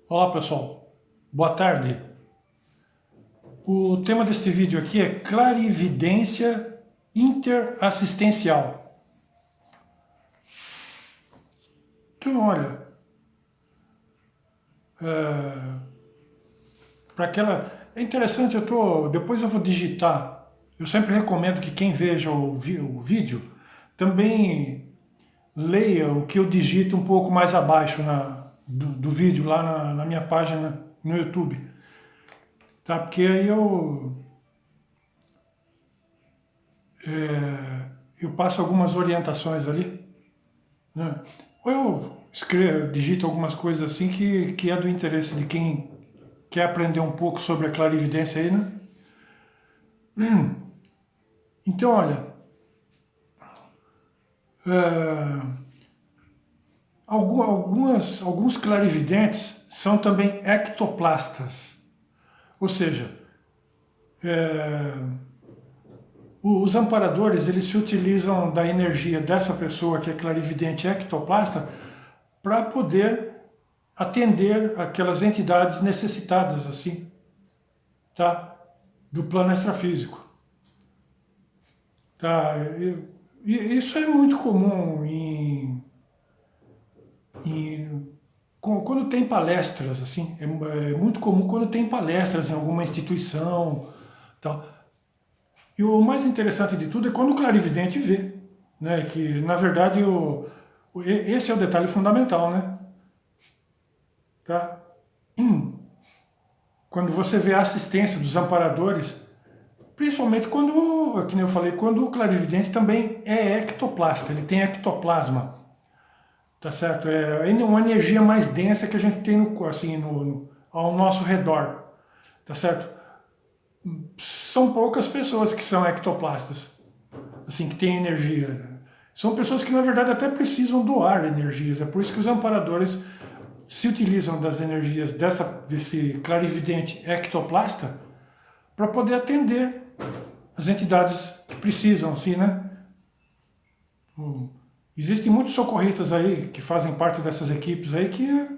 Olá pessoal, boa tarde. O tema deste vídeo aqui é clarividência interassistencial. Então olha, para aquela... É interessante, depois eu vou digitar. Eu sempre recomendo que quem veja o vídeo também leia o que eu digito um pouco mais abaixo do vídeo lá na minha página no YouTube. Tá? Porque aí eu passo algumas orientações ali, né? Ou eu escrevo, digito algumas coisas assim que é do interesse de quem quer aprender um pouco sobre a clarividência aí, né? Então, olha, alguns clarividentes são também ectoplastas, ou seja, os amparadores, eles se utilizam da energia dessa pessoa que é clarividente ectoplasta para poder atender aquelas entidades necessitadas, assim, tá? Do plano extrafísico. Tá? E isso é muito comum quando tem palestras, assim, é muito comum quando tem palestras em alguma instituição, tal. E o mais interessante de tudo é quando o clarividente vê, né? Que na verdade esse é o detalhe fundamental, né? Tá? Quando você vê a assistência dos amparadores, principalmente quando, como eu falei, quando o clarividente também é ectoplasta, ele tem ectoplasma, tá certo? É uma energia mais densa que a gente tem assim, ao nosso redor, tá certo? São poucas pessoas que são ectoplastas, assim, que têm energia. São pessoas que, na verdade, até precisam doar energias. É por isso que os amparadores se utilizam das energias desse clarividente ectoplasta para poder atender as entidades que precisam, assim, né? Existem muitos socorristas aí que fazem parte dessas equipes aí que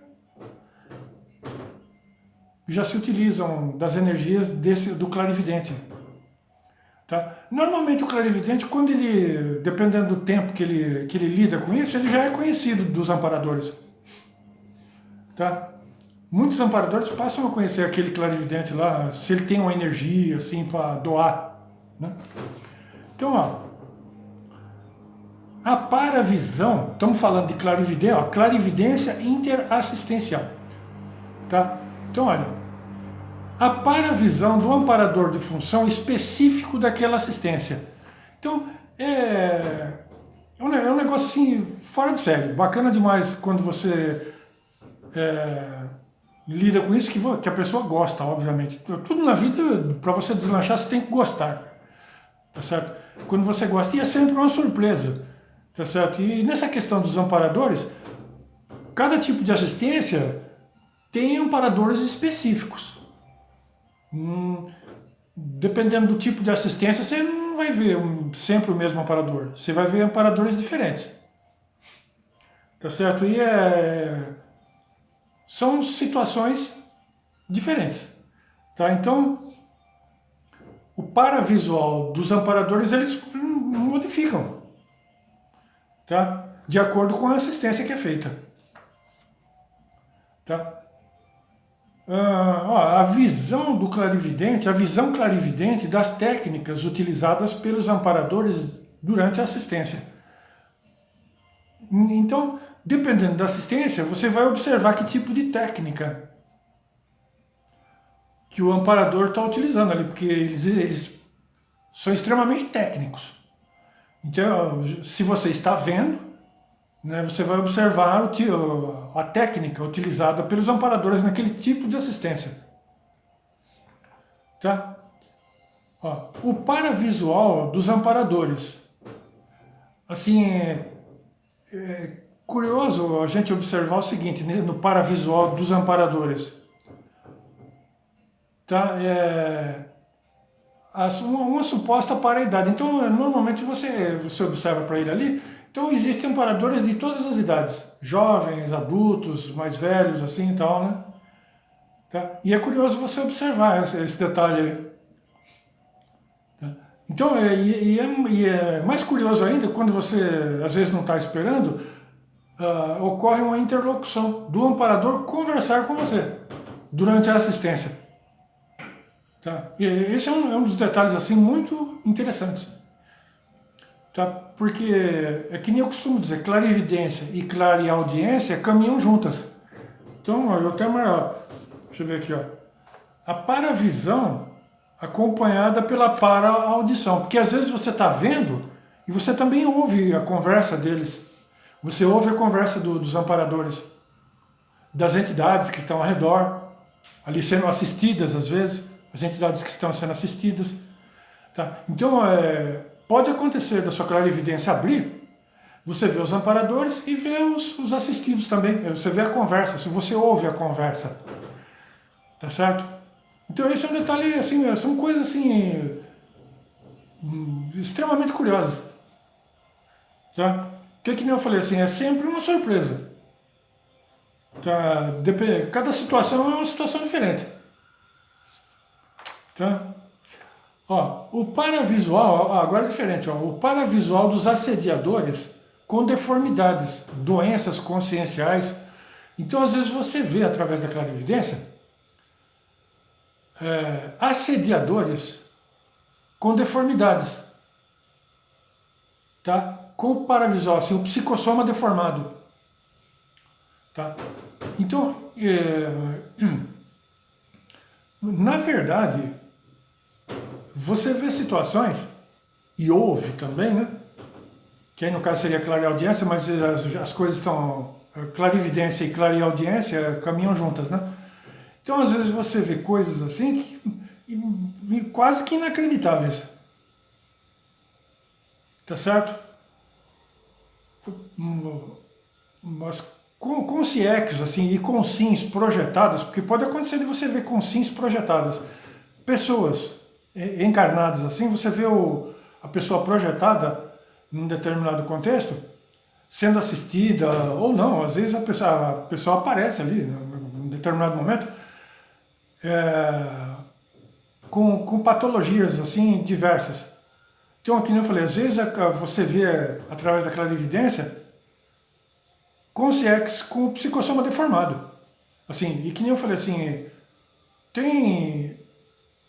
já se utilizam das energias do clarividente. Tá? Normalmente o clarividente, quando ele, dependendo do tempo que ele lida com isso, ele já é conhecido dos amparadores. Tá? Muitos amparadores passam a conhecer aquele clarividente lá, se ele tem uma energia assim para doar, né? Então, ó, a paravisão, estamos falando de clarividência, ó, clarividência interassistencial, tá? Então, olha, a paravisão do amparador de função específico daquela assistência. Então, é um negócio assim, fora de série, bacana demais quando você lida com isso, que a pessoa gosta, obviamente. Tudo na vida, para você deslanchar, você tem que gostar, tá certo? Quando você gosta, e é sempre uma surpresa, tá certo? E nessa questão dos amparadores, cada tipo de assistência tem amparadores específicos. Dependendo do tipo de assistência, você não vai ver sempre o mesmo amparador. Você vai ver amparadores diferentes. Tá certo? E são situações diferentes. Tá? Então, o paravisual dos amparadores, eles modificam. Tá? De acordo com a assistência que é feita. Tá? A visão do clarividente, a visão clarividente das técnicas utilizadas pelos amparadores durante a assistência. Então, dependendo da assistência, você vai observar que tipo de técnica que o amparador está utilizando ali, porque eles são extremamente técnicos. Então, se você está vendo, né, você vai observar a técnica utilizada pelos amparadores naquele tipo de assistência. Tá? Ó, o paravisual dos amparadores. Assim, é curioso a gente observar o seguinte, né, no paravisual dos amparadores. Tá? Uma suposta paridade. Então, normalmente você observa para ele ali. Então, existem amparadores de todas as idades. Jovens, adultos, mais velhos, assim e tal, né? Tá? E é curioso você observar esse detalhe aí. Tá? Então, é mais curioso ainda quando você às vezes não está esperando, ocorre uma interlocução do amparador conversar com você durante a assistência. Tá? E esse é um dos detalhes assim muito interessantes. Tá? Porque é que nem eu costumo dizer, clarividência e clareaudiência caminham juntas. Então, eu tenho uma... Deixa eu ver aqui, ó. A paravisão acompanhada pela para-audição. Porque às vezes você está vendo e você também ouve a conversa deles. Você ouve a conversa dos amparadores, das entidades que estão ao redor, ali sendo assistidas às vezes, as entidades que estão sendo assistidas. Tá? Então, pode acontecer da sua clarividência abrir, você vê os amparadores e vê os assistidos também. Você vê a conversa, se você ouve a conversa. Tá certo? Então esse é um detalhe, assim, são coisas assim, extremamente curiosas. Tá? Que nem eu falei assim, é sempre uma surpresa. Tá? Cada situação é uma situação diferente. Tá? Ó, o paravisual, agora é diferente, ó, o paravisual dos assediadores com deformidades, doenças conscienciais. Então, às vezes, você vê através da clarividência assediadores com deformidades, tá? Com o paravisual, assim, o psicossoma deformado, tá? Então, na verdade, você vê situações, e ouve também, né? Que aí no caso seria clareaudiência, mas as coisas estão... Clarividência e clareaudiência caminham juntas, né? Então às vezes você vê coisas assim quase que inacreditáveis. Tá certo? Mas com CIEX assim, e com SINs projetadas, porque pode acontecer de você ver com SINs projetadas. Pessoas encarnadas assim, você vê a pessoa projetada num determinado contexto, sendo assistida ou não, às vezes a pessoa aparece ali, num determinado momento, com patologias assim diversas. Então, aqui nem eu falei, às vezes você vê através da clarividência com CIEX, com o psicossoma deformado. Assim, e que nem eu falei assim, tem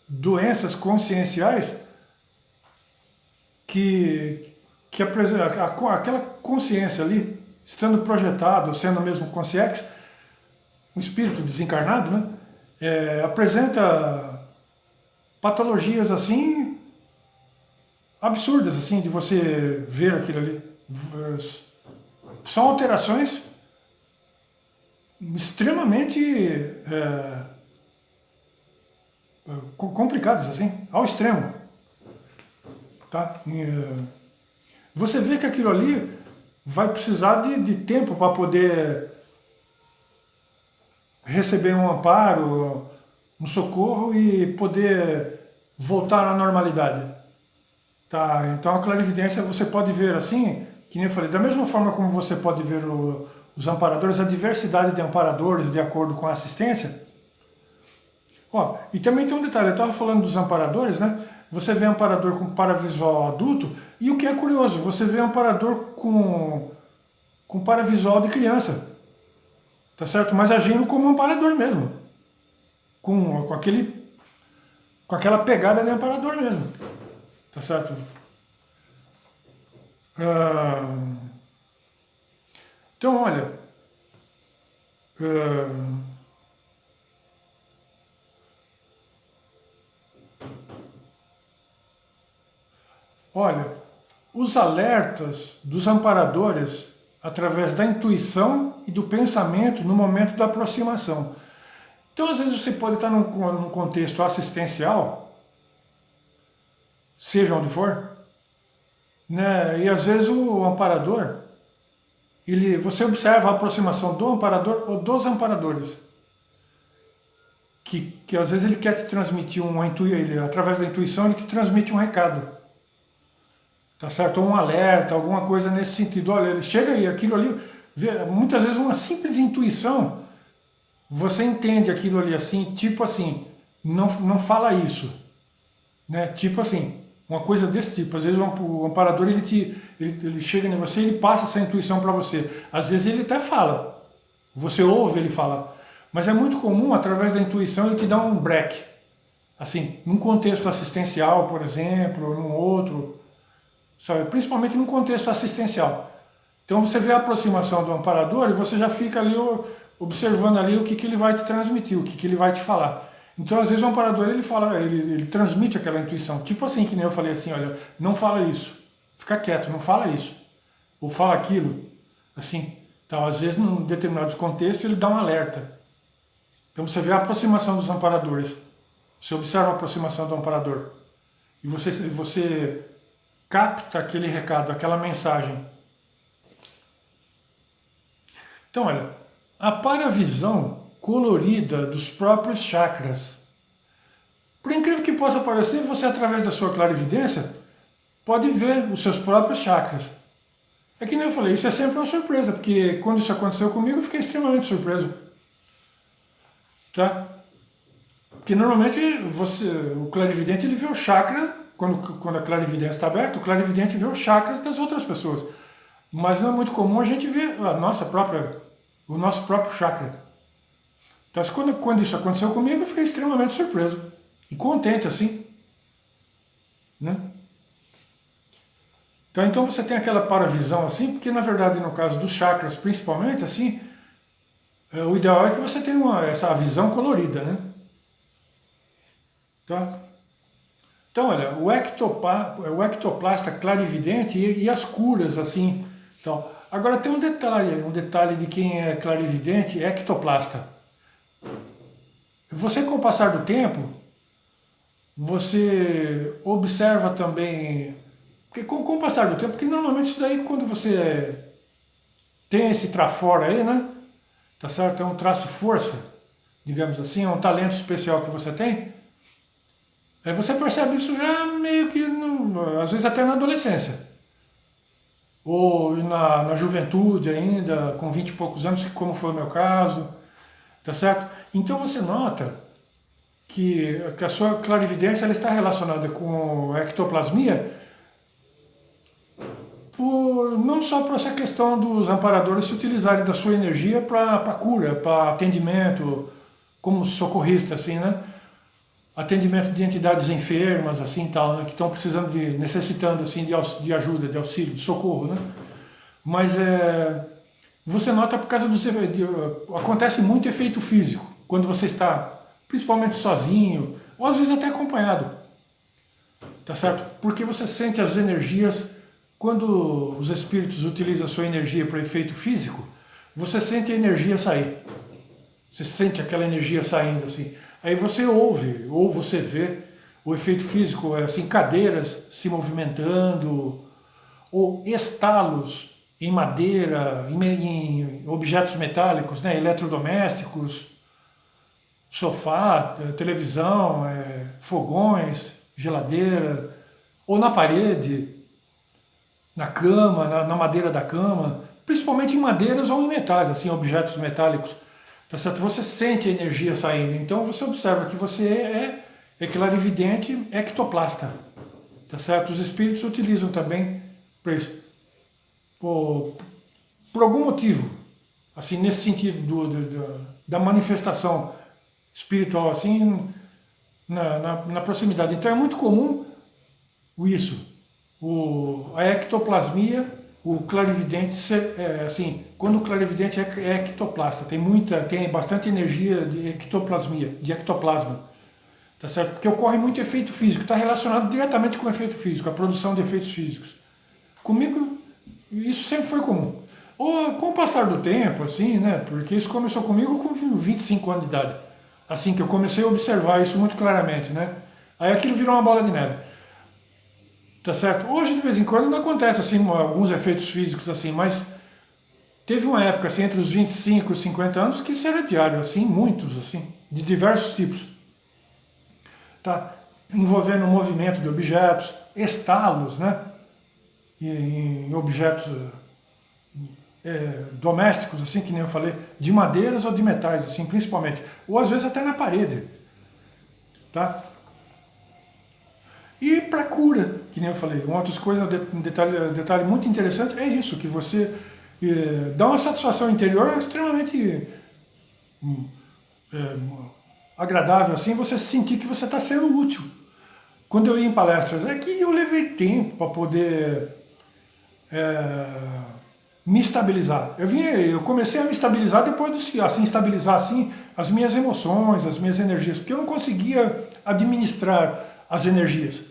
doenças conscienciais que aquela consciência ali, estando projetado, sendo mesmo consciência, um espírito desencarnado, né, apresenta patologias assim absurdas, assim, de você ver aquilo ali. São alterações extremamente complicadas, assim, ao extremo. Tá? Você vê que aquilo ali vai precisar de tempo para poder receber um amparo, um socorro e poder voltar à normalidade. Tá? Então a clarividência você pode ver assim, que nem eu falei, da mesma forma como você pode ver os amparadores, a diversidade de amparadores de acordo com a assistência. Ó, e também tem um detalhe, eu estava falando dos amparadores, né? Você vê amparador com paravisual adulto, e o que é curioso, você vê amparador com paravisual de criança, tá certo? Mas agindo como amparador mesmo, com aquela pegada de amparador mesmo, tá certo? Então, olha, os alertas dos amparadores através da intuição e do pensamento no momento da aproximação. Então, às vezes, você pode estar num contexto assistencial, seja onde for, né? E às vezes o amparador, você observa a aproximação do amparador ou dos amparadores, que às vezes ele quer te transmitir através da intuição, ele te transmite um recado. Tá certo? Ou um alerta, alguma coisa nesse sentido. Olha, ele chega aí, aquilo ali, muitas vezes uma simples intuição você entende aquilo ali assim, tipo assim, não fala isso, né? Tipo assim, uma coisa desse tipo. Às vezes o amparador ele chega em você e ele passa essa intuição para você. Às vezes ele até fala, você ouve ele falar, mas é muito comum, através da intuição, ele te dá um break. Assim, num contexto assistencial, por exemplo, ou num outro, sabe? Principalmente num contexto assistencial. Então você vê a aproximação do amparador e você já fica ali observando ali o que ele vai te transmitir, o que ele vai te falar. Então às vezes o amparador ele fala, ele transmite aquela intuição, tipo assim, que nem eu falei assim, olha, não fala isso, fica quieto, não fala isso, ou fala aquilo, assim. Então às vezes num determinados contextos ele dá um alerta. Então você vê a aproximação dos amparadores, você observa a aproximação do amparador e você capta aquele recado, aquela mensagem. Então, olha, a paravisão colorida dos próprios chakras. Por incrível que possa parecer, você, através da sua clarividência, pode ver os seus próprios chakras. É que nem eu falei, isso é sempre uma surpresa, porque quando isso aconteceu comigo, eu fiquei extremamente surpreso. Tá? Porque normalmente o clarividente ele vê o chakra, quando a clarividência está aberta, o clarividente vê os chakras das outras pessoas. Mas não é muito comum a gente ver o nosso próprio chakra. Então, quando isso aconteceu comigo, eu fiquei extremamente surpreso. E contente, assim. Né? Então você tem aquela paravisão, assim, porque na verdade, no caso dos chakras, principalmente, assim, o ideal é que você tenha essa visão colorida, né? Tá? Então, olha, o ectoplasta clarividente e as curas, assim. Então, agora tem um detalhe de quem é clarividente, é ectoplasta. Você, com o passar do tempo, você observa também, porque com o passar do tempo, porque normalmente isso daí, quando você tem esse trafora aí, né? Tá certo? É um traço força, digamos assim, é um talento especial que você tem. Aí você percebe isso já meio que, às vezes até na adolescência. Ou na juventude ainda, com 20 e poucos anos, como foi o meu caso, tá certo? Então você nota que a sua clarividência ela está relacionada com a ectoplasmia, não só por essa questão dos amparadores se utilizarem da sua energia para cura, para atendimento, como socorrista, assim, né? Atendimento de entidades enfermas, assim, tal, né? Que estão necessitando, assim, de ajuda, de auxílio, de socorro, né? Mas você nota por causa acontece muito efeito físico, quando você está, principalmente sozinho, ou às vezes até acompanhado, tá certo? Porque você sente as energias, quando os espíritos utilizam a sua energia para efeito físico, você sente a energia sair. Você sente aquela energia saindo assim. Aí você ouve, ou você vê o efeito físico, assim, cadeiras se movimentando, ou estalos em madeira, em objetos metálicos, né, eletrodomésticos, sofá, televisão, fogões, geladeira, ou na parede, na cama, na madeira da cama, principalmente em madeiras ou em metais, assim, objetos metálicos. Tá certo? Você sente a energia saindo, então você observa que você é clarividente ectoplasta. Tá certo? Os espíritos utilizam também para isso. Por algum motivo, assim, nesse sentido da manifestação espiritual, assim, na proximidade. Então é muito comum isso, a ectoplasmia, o clarividente, assim, quando o clarividente é ectoplasta, tem bastante energia de ectoplasmia, de ectoplasma, tá certo? Porque ocorre muito efeito físico, está relacionado diretamente com o efeito físico, a produção de efeitos físicos. Comigo, isso sempre foi comum. Ou com o passar do tempo, assim, né? Porque isso começou comigo com 25 anos de idade. Assim que eu comecei a observar isso muito claramente, né? Aí aquilo virou uma bola de neve. Tá certo? Hoje, de vez em quando, não acontece assim, alguns efeitos físicos assim, mas teve uma época, assim, entre os 25 e 50 anos, que isso era diário, assim, muitos, assim, de diversos tipos. Tá? Envolvendo o movimento de objetos, estalos, né? Em objetos domésticos, assim, que nem eu falei, de madeiras ou de metais, assim, principalmente. Ou às vezes até na parede, tá? E para cura, que nem eu falei, uma outra coisa, um detalhe muito interessante é isso, que você dá uma satisfação interior extremamente é, agradável, assim, você sentir que você está sendo útil. Quando eu ia em palestras, é que eu levei tempo para poder me estabilizar. Eu comecei a me estabilizar depois de assim, estabilizar assim, as minhas emoções, as minhas energias, porque eu não conseguia administrar as energias.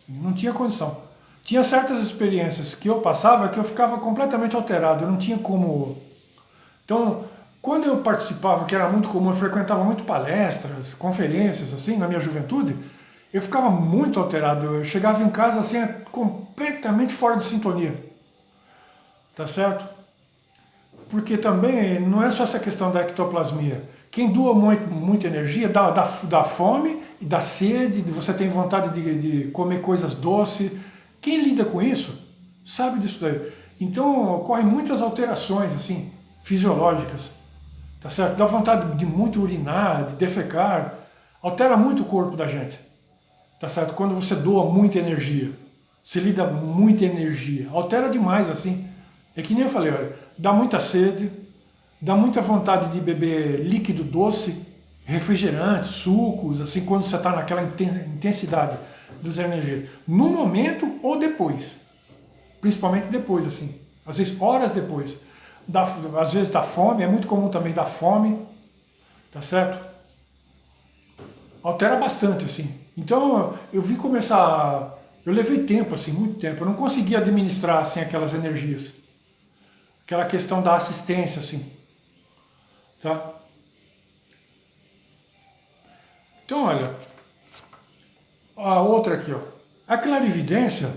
Não tinha condição. Tinha certas experiências que eu passava que eu ficava completamente alterado, eu não tinha como. Então, quando eu participava, que era muito comum, eu frequentava muito palestras, conferências, assim, na minha juventude, eu ficava muito alterado. Eu chegava em casa assim, completamente fora de sintonia. Tá certo? Porque também não é só essa questão da ectoplasmia. Quem doa muita energia dá fome e dá sede, você tem vontade de comer coisas doces. Quem lida com isso sabe disso daí. Então ocorrem muitas alterações assim, fisiológicas. Tá certo? Dá vontade de muito urinar, de defecar. Altera muito o corpo da gente. Tá certo? Quando você doa muita energia, você lida muita energia. Altera demais assim. É que nem eu falei, olha, dá muita sede, dá muita vontade de beber líquido doce, refrigerante, sucos, assim, quando você está naquela intensidade das energias. No momento ou depois. Principalmente depois, assim. Às vezes, horas depois. Às vezes dá fome, é muito comum também dar fome, tá certo? Altera bastante, assim. Então, eu vi começar... Eu levei tempo, assim, muito tempo. Eu não conseguia administrar, assim, aquelas energias. Aquela questão da assistência, assim. Tá? Então, olha, a outra aqui, ó. A clarividência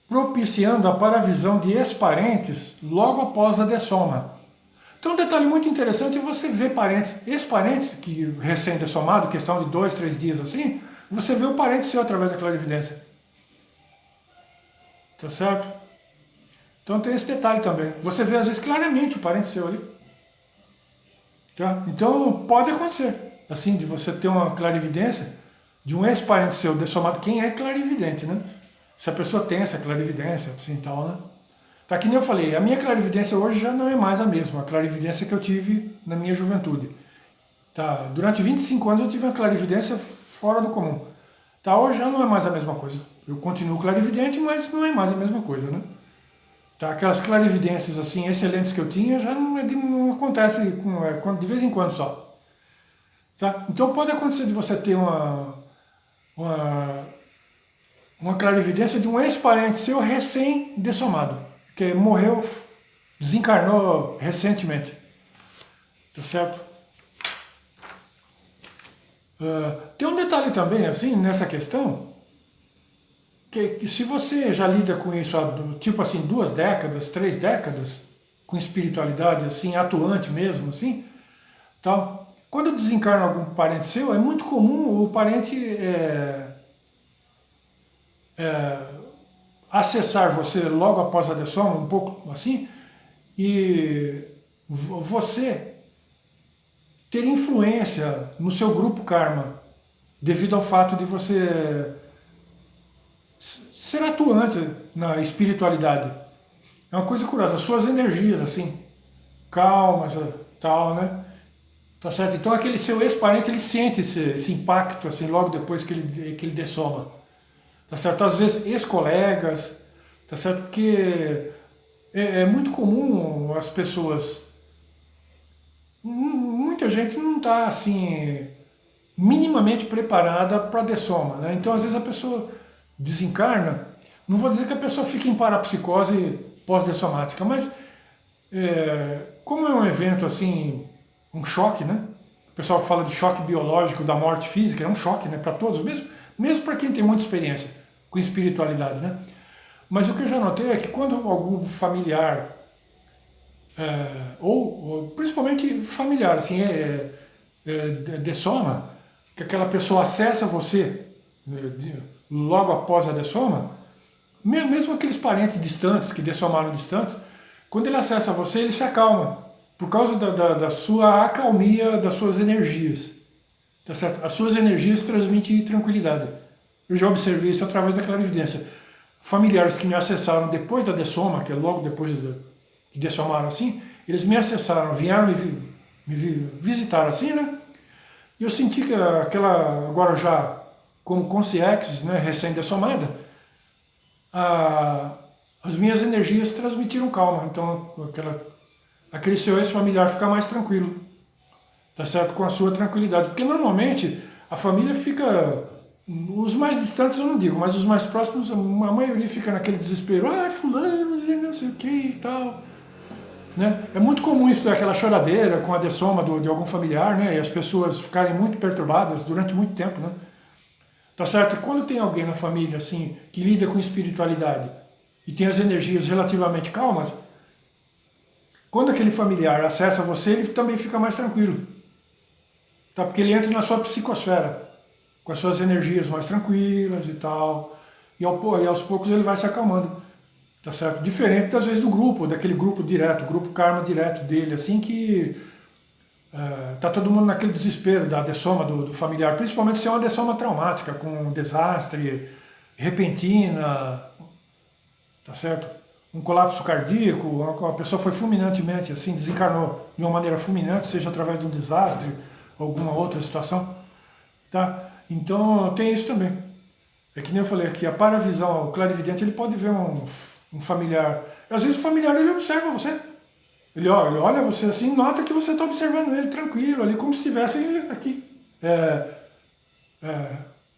propiciando a paravisão de ex-parentes logo após a dessoma. Então, um detalhe muito interessante é você ver parentes, ex-parentes que recém-dessomado, questão de 2, 3 dias assim, você vê o parente seu através da clarividência. Tá certo? Então tem esse detalhe também. Você vê às vezes claramente o parente seu ali. Tá? Então pode acontecer, assim, de você ter uma clarividência de um ex-parente seu dessomado. Quem é clarividente, né? Se a pessoa tem essa clarividência, assim, tal, né? Tá, que nem eu falei, a minha clarividência hoje já não é mais a mesma, a clarividência que eu tive na minha juventude. Tá? Durante 25 anos eu tive uma clarividência fora do comum. Tá? Hoje já não é mais a mesma coisa. Eu continuo clarividente, mas não é mais a mesma coisa, né? Tá? Aquelas clarividências assim excelentes que eu tinha já não acontece de vez em quando só. Tá? Então pode acontecer de você ter uma, uma clarividência de um ex-parente seu recém-dessomado, que morreu, desencarnou recentemente. Tá certo? Tem um detalhe também, assim, nessa questão, que se você já lida com isso há, tipo assim, 2 décadas, 3 décadas, com espiritualidade, assim, atuante mesmo, assim, tal, quando desencarna algum parente seu, é muito comum o parente acessar você logo após a dessoma, um pouco assim, e você ter influência no seu grupo karma, devido ao fato de você ser atuante na espiritualidade. É uma coisa curiosa, as suas energias, assim, calmas, tal, né? Tá certo? Então aquele seu ex-parente, ele sente esse impacto, assim, logo depois que ele dessoma. Tá certo? Às vezes ex-colegas, tá certo? Porque é muito comum as pessoas... Muita gente não está, assim, minimamente preparada para a dessoma, né? Então, às vezes a pessoa desencarna, não vou dizer que a pessoa fica em parapsicose pós-dessomática, mas como é um evento, assim, um choque, né? O pessoal fala de choque biológico da morte física, é um choque, né, para todos, mesmo para quem tem muita experiência com espiritualidade, né? Mas o que eu já notei é que quando algum familiar, ou principalmente familiar, assim, dessoma, que aquela pessoa acessa você logo após a dessoma, mesmo aqueles parentes distantes, que dessomaram distantes, quando ele acessa você, ele se acalma, por causa da sua acalmia, das suas energias. Tá certo? As suas energias transmitem tranquilidade. Eu já observei isso através da clarividência. Familiares que me acessaram depois da dessoma, que é logo depois que dessomaram assim, eles me acessaram, vieram me visitar assim, né? E eu senti que aquela, agora já como consciex, né, recém-dessomada, as minhas energias transmitiram calma. Então aquele seu ex-familiar fica mais tranquilo, tá certo? Com a sua tranquilidade. Porque normalmente a família fica, os mais distantes eu não digo, mas os mais próximos, a maioria fica naquele desespero, ah, fulano, não sei o que e tal. Né? É muito comum isso daquela choradeira com a dessoma de algum familiar, né? E as pessoas ficarem muito perturbadas durante muito tempo, né? Tá certo? E quando tem alguém na família assim que lida com espiritualidade e tem as energias relativamente calmas, quando aquele familiar acessa você, ele também fica mais tranquilo. Tá? Porque ele entra na sua psicosfera, com as suas energias mais tranquilas e tal. E aos poucos ele vai se acalmando. Tá certo? Diferente das vezes do grupo, daquele grupo direto, o grupo karma direto dele, assim que tá todo mundo naquele desespero da dessoma do familiar, principalmente se é uma dessoma traumática, com um desastre repentina, tá certo? Um colapso cardíaco, a pessoa foi fulminantemente, assim, desencarnou de uma maneira fulminante, seja através de um desastre ou alguma outra situação, tá? Então tem isso também. É que nem eu falei aqui, a paravisão, o clarividente, ele pode ver um familiar. Às vezes o familiar ele observa você. Ele olha você assim, nota que você está observando ele tranquilo, ali como se estivesse aqui.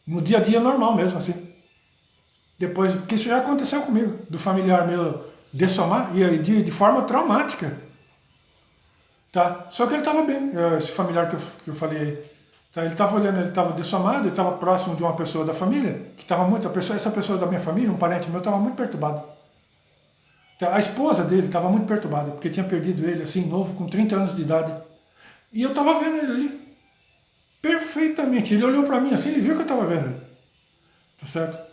No dia a dia normal mesmo, assim. Depois, porque isso já aconteceu comigo, do familiar meu dessomar, e de forma traumática. Tá? Só que ele estava bem, esse familiar que eu falei aí. Tá? Ele estava olhando, ele estava dessomado, ele estava próximo de uma pessoa da família, que estava muito, essa pessoa da minha família, um parente meu, estava muito perturbado. Tá? A esposa dele estava muito perturbada, porque tinha perdido ele assim, novo, com 30 anos de idade. E eu estava vendo ele ali, perfeitamente. Ele olhou para mim assim, ele viu que eu estava vendo ele. Tá certo?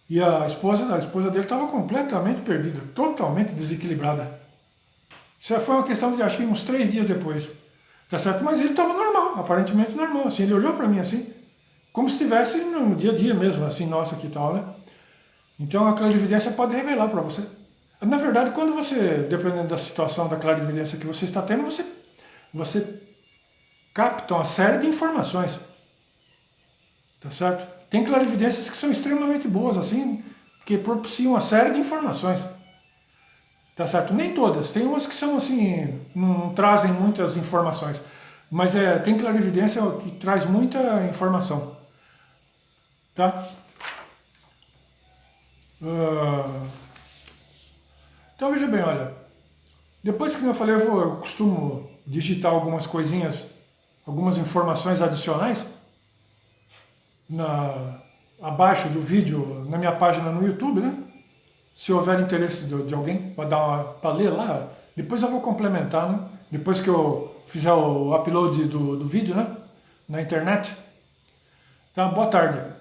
E a esposa dele estava completamente perdida, totalmente desequilibrada. Isso foi uma questão de, acho que uns 3 dias depois. Tá certo? Mas ele estava normal, aparentemente normal. Assim, ele olhou para mim assim, como se estivesse no dia a dia mesmo, assim, nossa, que tal, né? Então a clarividência pode revelar para você. Na verdade, quando você, dependendo da situação da clarividência que você está tendo, você capta uma série de informações. Tá certo? Tem clarividências que são extremamente boas, assim, que propiciam uma série de informações. Tá certo? Nem todas. Tem umas que são assim, não trazem muitas informações. Mas tem clarividência que traz muita informação. Tá? Então veja bem, olha. Depois que eu falei, eu costumo digitar algumas coisinhas, algumas informações adicionais abaixo do vídeo, na minha página no YouTube, né? Se houver interesse de alguém para ler lá, depois eu vou complementar, né? Depois que eu fizer o upload do vídeo, né? Na internet. Tá? Boa tarde.